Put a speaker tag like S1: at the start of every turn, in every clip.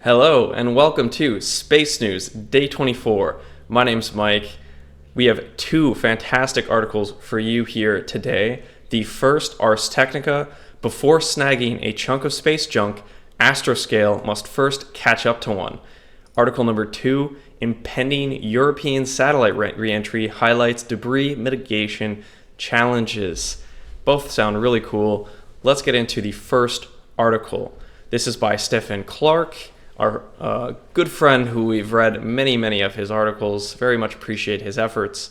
S1: Hello and welcome to Space News Day 24. My name's Mike. We have two fantastic articles for you here today. The first, Ars Technica: before snagging a chunk of space junk, Astroscale must first catch up to one. Article number 2, Impending European satellite reentry highlights debris mitigation challenges. Both sound really cool. Let's get into the first article. This is by Stephen Clark, our good friend who we've read many of his articles. Very much appreciate his efforts.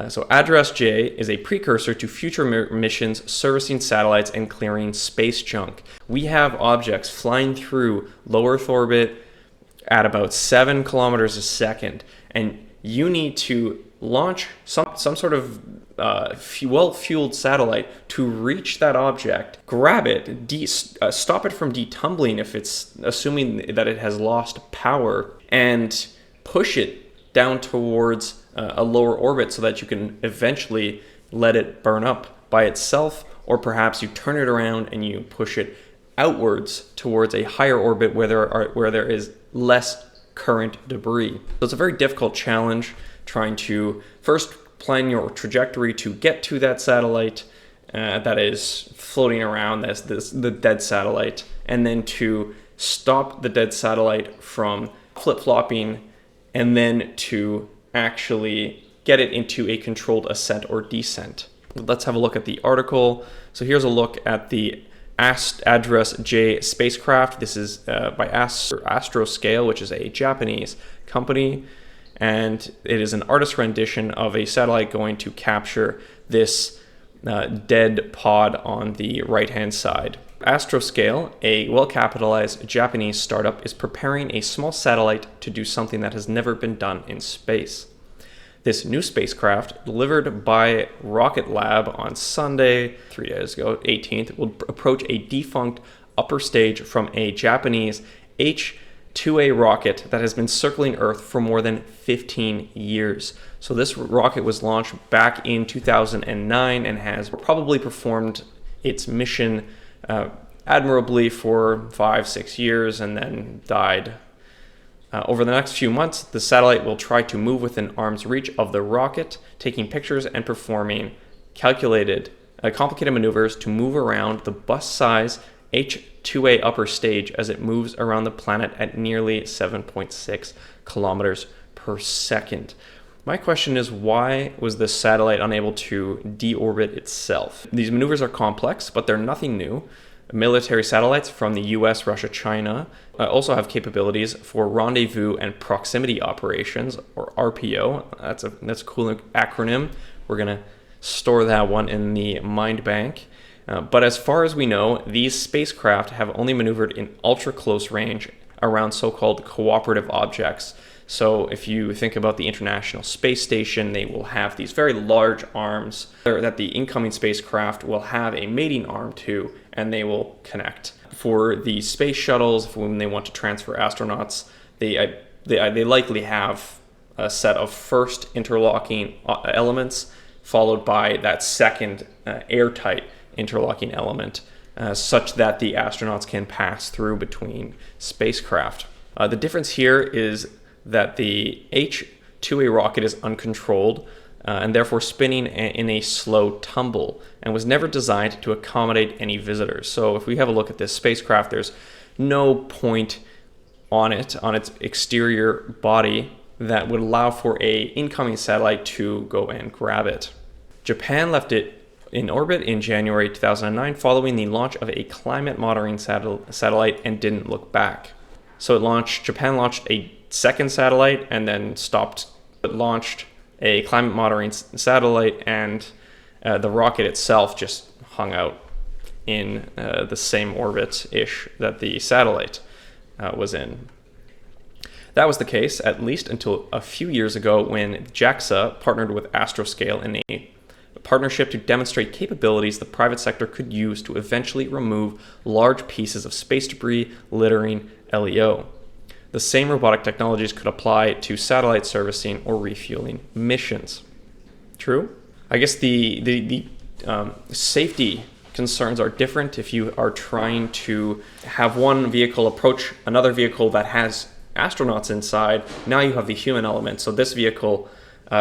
S1: So Address-J is a precursor to future missions servicing satellites and clearing space junk. We have objects flying through low Earth orbit at about 7 kilometers a second, and you need to launch some sort of well-fueled satellite to reach that object, grab it, stop it from detumbling if it's assuming that it has lost power, and push it down towards a lower orbit so that you can eventually let it burn up by itself, or perhaps you turn it around and you push it outwards towards a higher orbit where there is less current debris. So it's a very difficult challenge, trying to first plan your trajectory to get to that satellite that is floating around, that's the dead satellite, and then to stop the dead satellite from flip-flopping, and then to actually get it into a controlled ascent or descent. Let's have a look at the article. So here's a look at the Address-J spacecraft. This is by Astroscale, which is a Japanese company, and it is an artist's rendition of a satellite going to capture this dead pod on the right-hand side. Astroscale, a well-capitalized Japanese startup, is preparing a small satellite to do something that has never been done in space. This new spacecraft, delivered by Rocket Lab on Sunday, 3 days ago, 18th, will approach a defunct upper stage from a Japanese H-2A rocket that has been circling Earth for more than 15 years. So this rocket was launched back in 2009 and has probably performed its mission admirably for 5-6 years and then died. Over the next few months, the satellite will try to move within arm's reach of the rocket, taking pictures and performing complicated maneuvers to move around the bus-size H-2A upper stage as it moves around the planet at nearly 7.6 kilometers per second. My question is, why was this satellite unable to deorbit itself? These maneuvers are complex, but they're nothing new. Military satellites from the US, Russia, China also have capabilities for rendezvous and proximity operations, or RPO. That's a cool acronym. We're going to store that one in the mind bank. But as far as we know, these spacecraft have only maneuvered in ultra-close range around so-called cooperative objects. So if you think about the International Space Station, they will have these very large arms that the incoming spacecraft will have a mating arm to, and they will connect. For the space shuttles, when they want to transfer astronauts, they likely have a set of first interlocking elements, followed by that second airtight interlocking element, such that the astronauts can pass through between spacecraft. The difference here is that the H-2A rocket is uncontrolled and therefore spinning in a slow tumble, and was never designed to accommodate any visitors. So if we have a look at this spacecraft, there's no point on its exterior body that would allow for a incoming satellite to go and grab it. Japan left it in orbit in January 2009 following the launch of a climate monitoring satellite and didn't look back. So Japan launched a second satellite and then stopped, but launched a climate monitoring satellite, and the rocket itself just hung out in the same orbit-ish that the satellite was in. That was the case, at least until a few years ago, when JAXA partnered with Astroscale in a partnership to demonstrate capabilities the private sector could use to eventually remove large pieces of space debris littering LEO. The same robotic technologies could apply to satellite servicing or refueling missions. True? I guess the safety concerns are different. If you are trying to have one vehicle approach another vehicle that has astronauts inside, now you have the human element. So this vehicle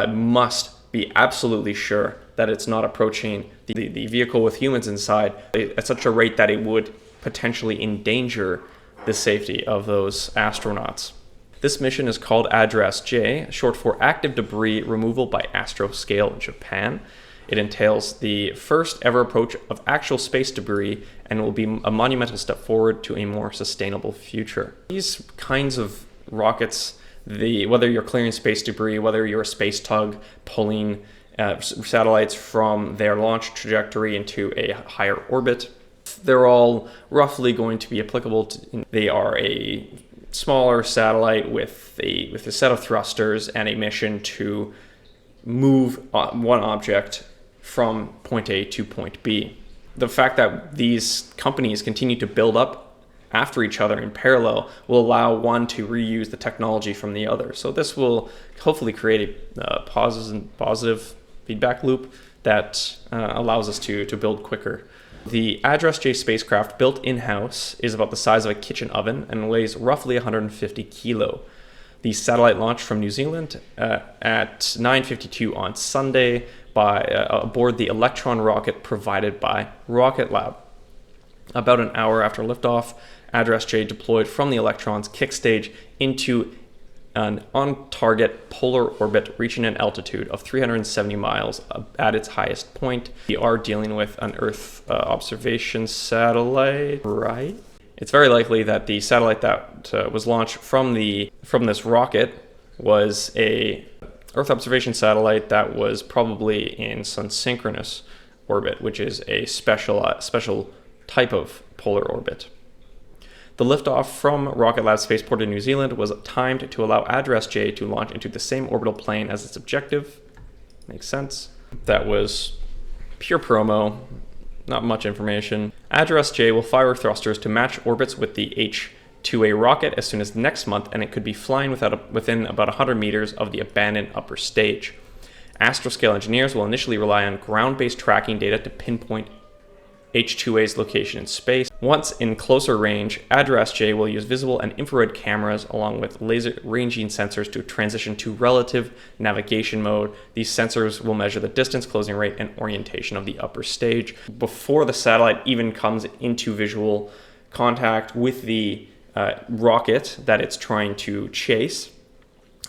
S1: must be absolutely sure that it's not approaching the vehicle with humans inside at such a rate that it would potentially endanger the safety of those astronauts. This mission is called Address-J, short for Active Debris Removal by Astroscale Japan. It entails the first ever approach of actual space debris and will be a monumental step forward to a more sustainable future. These kinds of rockets, whether you're clearing space debris, whether you're a space tug pulling satellites from their launch trajectory into a higher orbit, they're all roughly going to be applicable. They are a smaller satellite with a set of thrusters and a mission to move one object from point A to point B. The fact that these companies continue to build up after each other in parallel will allow one to reuse the technology from the other. So this will hopefully create a positive feedback loop that allows us to build quicker. The Address-J spacecraft, built in-house, is about the size of a kitchen oven and weighs roughly 150 kilo. The satellite launched from New Zealand at 9:52 on Sunday aboard the Electron rocket provided by Rocket Lab. About an hour after liftoff, Address-J deployed from the Electron's kick stage into an on-target polar orbit reaching an altitude of 370 miles at its highest point. We are dealing with an Earth observation satellite, right? It's very likely that the satellite that was launched from this rocket was a Earth observation satellite that was probably in sun-synchronous orbit, which is a special type of polar orbit. The liftoff from Rocket Lab Spaceport in New Zealand was timed to allow Address-J to launch into the same orbital plane as its objective. Makes sense. That was pure promo, not much information. Address-J will fire thrusters to match orbits with the H-2A rocket as soon as next month, and it could be flying within about 100 meters of the abandoned upper stage. Astroscale engineers will initially rely on ground-based tracking data to pinpoint H-2A's location in space. Once in closer range, Address-J will use visible and infrared cameras along with laser ranging sensors to transition to relative navigation mode. These sensors will measure the distance, closing rate, and orientation of the upper stage. Before the satellite even comes into visual contact with the rocket that it's trying to chase,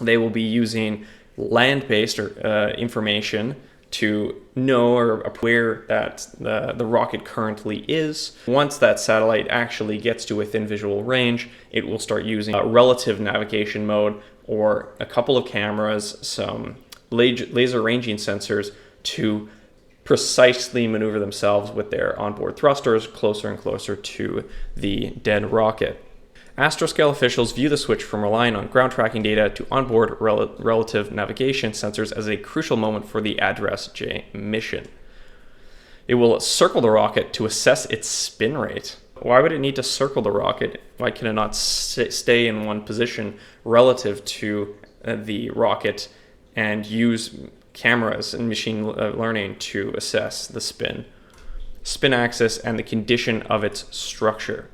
S1: they will be using land-based information to know or where that the rocket currently is. Once that satellite actually gets to within visual range, it will start using relative navigation mode or a couple of cameras, some laser ranging sensors to precisely maneuver themselves with their onboard thrusters closer and closer to the dead rocket. Astroscale officials view the switch from relying on ground tracking data to onboard relative navigation sensors as a crucial moment for the Address-J mission. It will circle the rocket to assess its spin rate. Why would it need to circle the rocket? Why can it not stay in one position relative to the rocket and use cameras and machine learning to assess the spin axis, and the condition of its structure?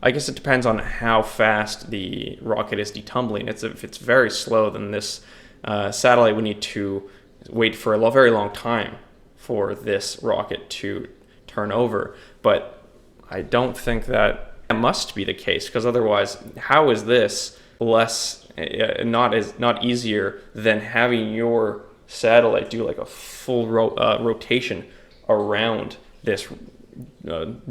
S1: I guess it depends on how fast the rocket is detumbling. If it's very slow, then this satellite would need to wait for a very long time for this rocket to turn over. But I don't think that must be the case, because otherwise, how is this not easier than having your satellite do like a full rotation around this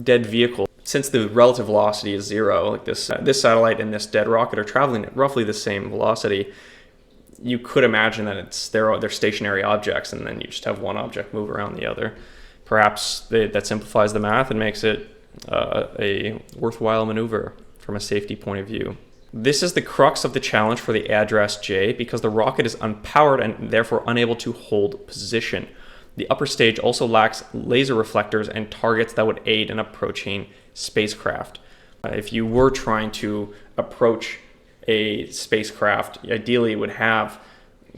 S1: dead vehicle? Since the relative velocity is zero, like this satellite and this dead rocket are traveling at roughly the same velocity, you could imagine that they're stationary objects, and then you just have one object move around the other. Perhaps that simplifies the math and makes it a worthwhile maneuver from a safety point of view. This is the crux of the challenge for the Address-J, because the rocket is unpowered and therefore unable to hold position. The upper stage also lacks laser reflectors and targets that would aid in approaching spacecraft. If you were trying to approach a spacecraft, ideally it would have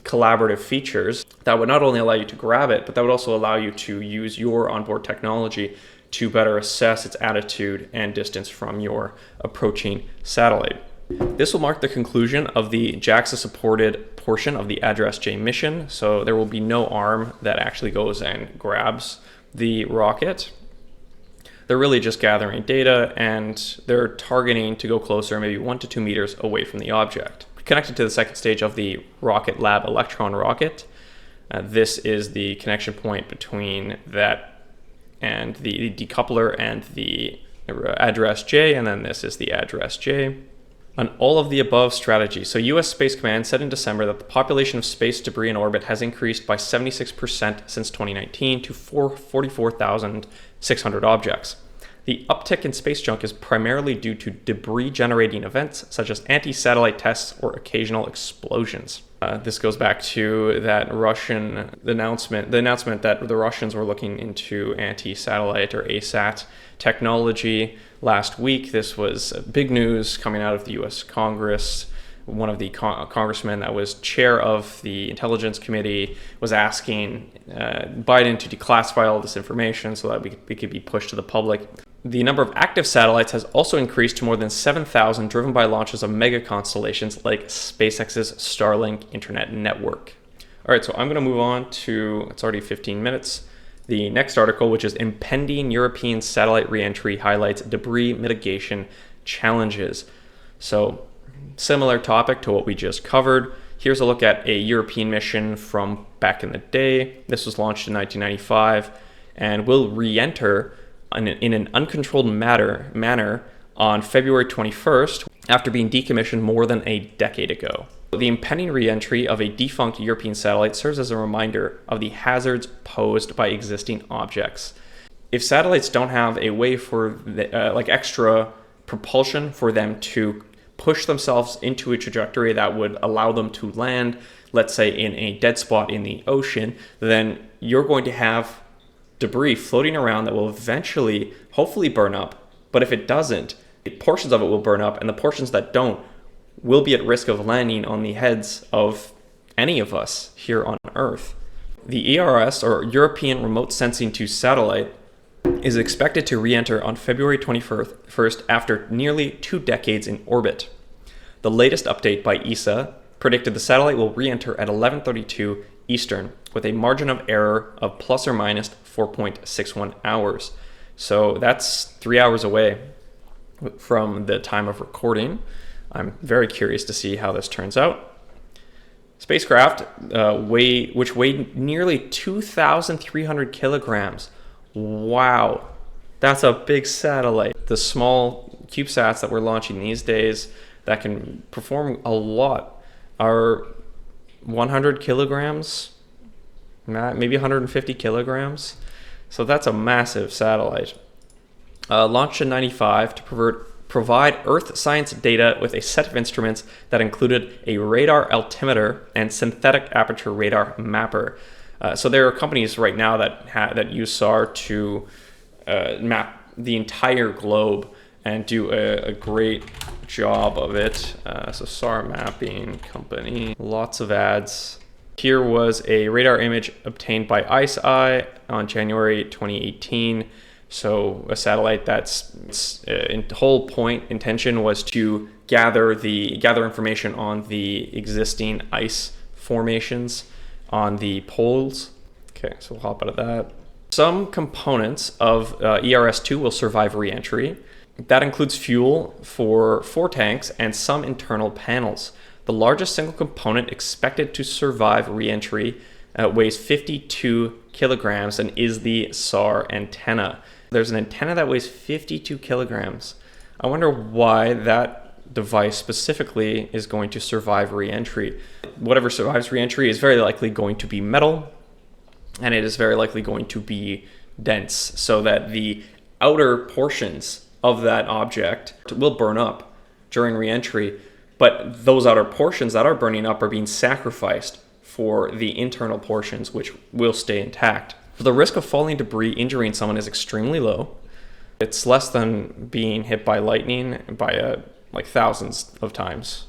S1: collaborative features that would not only allow you to grab it, but that would also allow you to use your onboard technology to better assess its attitude and distance from your approaching satellite. This will mark the conclusion of the JAXA-supported portion of the Address-J mission, so there will be no arm that actually goes and grabs the rocket. They're really just gathering data, and they're targeting to go closer, maybe 1 to 2 meters away from the object. Connected to the second stage of the Rocket Lab Electron rocket, this is the connection point between that and the decoupler and the Address-J, and then this is the Address-J. On all of the above strategies, so U.S. Space Command said in December that the population of space debris in orbit has increased by 76% since 2019 to 44,600 objects. The uptick in space junk is primarily due to debris-generating events such as anti-satellite tests or occasional explosions. This goes back to that the announcement that the Russians were looking into anti-satellite or ASAT technology last week. This was big news coming out of the U.S. Congress. One of the congressmen that was chair of the Intelligence Committee was asking Biden to declassify all this information so that it could be pushed to the public. The number of active satellites has also increased to more than 7,000, driven by launches of mega constellations like SpaceX's Starlink internet network. All right, so I'm going to move on to, it's already 15 minutes, the next article, which is Impending European Satellite Reentry Highlights Debris Mitigation Challenges. So, similar topic to what we just covered. Here's a look at a European mission from back in the day. This was launched in 1995 and will re-enter in an uncontrolled manner on February 21st after being decommissioned more than a decade ago. The impending re-entry of a defunct European satellite serves as a reminder of the hazards posed by existing objects. If satellites don't have a way for extra propulsion for them to push themselves into a trajectory that would allow them to land, let's say in a dead spot in the ocean, then you're going to have debris floating around that will eventually, hopefully, burn up. But if it doesn't, portions of it will burn up, and the portions that don't will be at risk of landing on the heads of any of us here on Earth. The ERS, or European Remote Sensing 2 satellite, is expected to re-enter on February 21st after nearly 2 decades in orbit. The latest update by ESA predicted the satellite will re-enter at 11:32 Eastern with a margin of error of plus or minus 4.61 hours. So that's 3 hours away from the time of recording. I'm very curious to see how this turns out. Spacecraft, which weighed nearly 2,300 kilograms. Wow, that's a big satellite. The small CubeSats that we're launching these days that can perform a lot are 100 kilograms, maybe 150 kilograms. So that's a massive satellite. Launched in 95 to provide Earth science data with a set of instruments that included a radar altimeter and synthetic aperture radar mapper. So there are companies right now that use SAR to map the entire globe and do a great job of it. So SAR mapping company, lots of ads. Here was a radar image obtained by ICEYE on January 2018. So a satellite that's whole point intention was to gather information on the existing ice formations on the poles. Okay, so we'll hop out of that. Some components of ERS-2 will survive re-entry. That includes fuel for 4 tanks and some internal panels. The largest single component expected to survive re-entry weighs 52 kilograms and is the SAR antenna. There's an antenna that weighs 52 kilograms. I wonder why that device specifically is going to survive re-entry. Whatever survives re-entry is very likely going to be metal, and it is very likely going to be dense, so that the outer portions of that object will burn up during re-entry, but those outer portions that are burning up are being sacrificed for the internal portions, which will stay intact. The risk of falling debris injuring someone is extremely low. It's less than being hit by lightning by like thousands of times.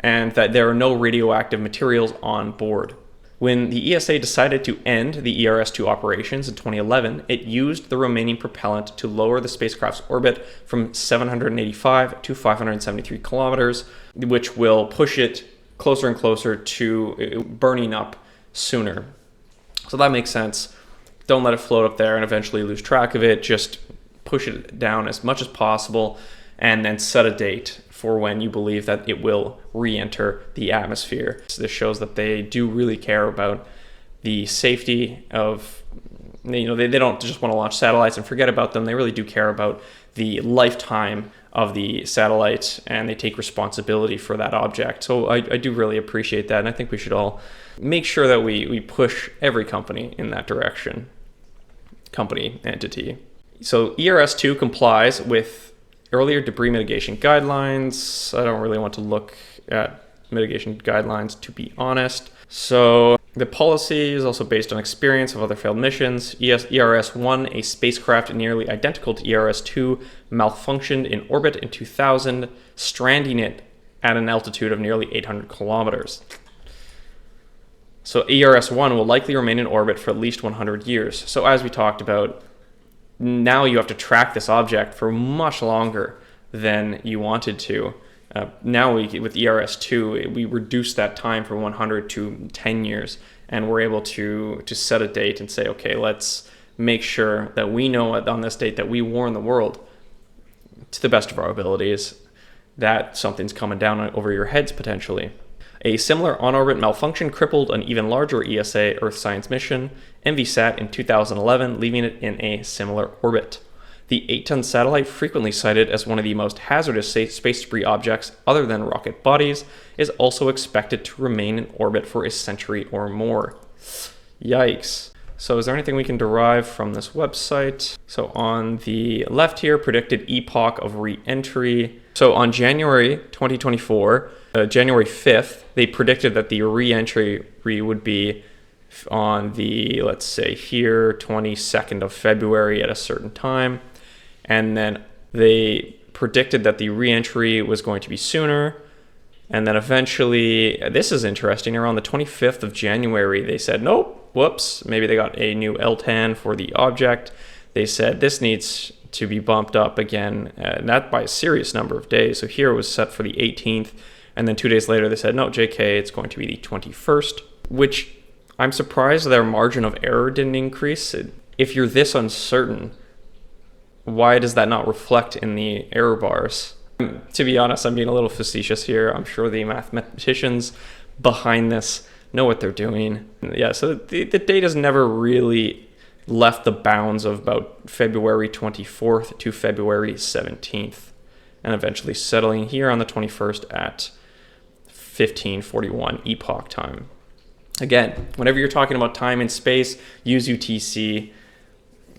S1: and that there are no radioactive materials on board. When the ESA decided to end the ERS-2 operations in 2011, it used the remaining propellant to lower the spacecraft's orbit from 785 to 573 kilometers, which will push it closer and closer to burning up sooner. So that makes sense. Don't let it float up there and eventually lose track of it. Just push it down as much as possible and then set a date for when you believe that it will re-enter the atmosphere. So this shows that they do really care about the safety of, they don't just want to launch satellites and forget about them. They really do care about the lifetime of the satellite, and they take responsibility for that object. So I do really appreciate that, and I think we should all make sure that we push every company in that direction. Company, entity. So ERS-2 complies with earlier debris mitigation guidelines. I don't really want to look at mitigation guidelines, to be honest. So the policy is also based on experience of other failed missions. ERS-1, a spacecraft nearly identical to ERS-2, malfunctioned in orbit in 2000, stranding it at an altitude of nearly 800 kilometers. So ERS-1 will likely remain in orbit for at least 100 years. So as we talked about, now you have to track this object for much longer than you wanted to. Now with ERS-2, we reduced that time from 100 to 10 years, and we're able to set a date and say, okay, let's make sure that we know on this date that we warn the world to the best of our abilities that something's coming down over your heads potentially. A similar on-orbit malfunction crippled an even larger ESA Earth Science mission, MVSat, in 2011, leaving it in a similar orbit. The 8-ton satellite, frequently cited as one of the most hazardous space debris objects other than rocket bodies, is also expected to remain in orbit for a century or more. Yikes. So is there anything we can derive from this website? So on the left here, predicted epoch of re-entry. So on January 2024, January 5th, they predicted that the re-entry would be on the, let's say here, 22nd of February at a certain time. And then they predicted that the re-entry was going to be sooner. And then eventually, this is interesting, around the 25th of January, they said, nope, whoops, maybe they got a new LTAN for the object. They said this needs to be bumped up again, not by a serious number of days. So here it was set for the 18th. And then 2 days later, they said, no, JK, it's going to be the 21st, which I'm surprised their margin of error didn't increase. If you're this uncertain, why does that not reflect in the error bars? To be honest, I'm being a little facetious here. I'm sure the mathematicians behind this know what they're doing. Yeah, so the date has never really left the bounds of about February 24th to February 17th, and eventually settling here on the 21st at 1541 epoch time. Again, whenever you're talking about time and space, use UTC.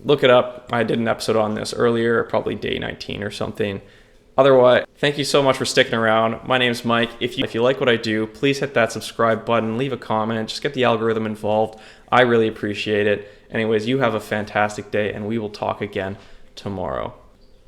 S1: Look it up. I did an episode on this earlier, probably day 19 or something. Otherwise, thank you so much for sticking around. My name's Mike. If you like what I do, please hit that subscribe button, leave a comment, just get the algorithm involved. I really appreciate it. Anyways, you have a fantastic day, and we will talk again tomorrow.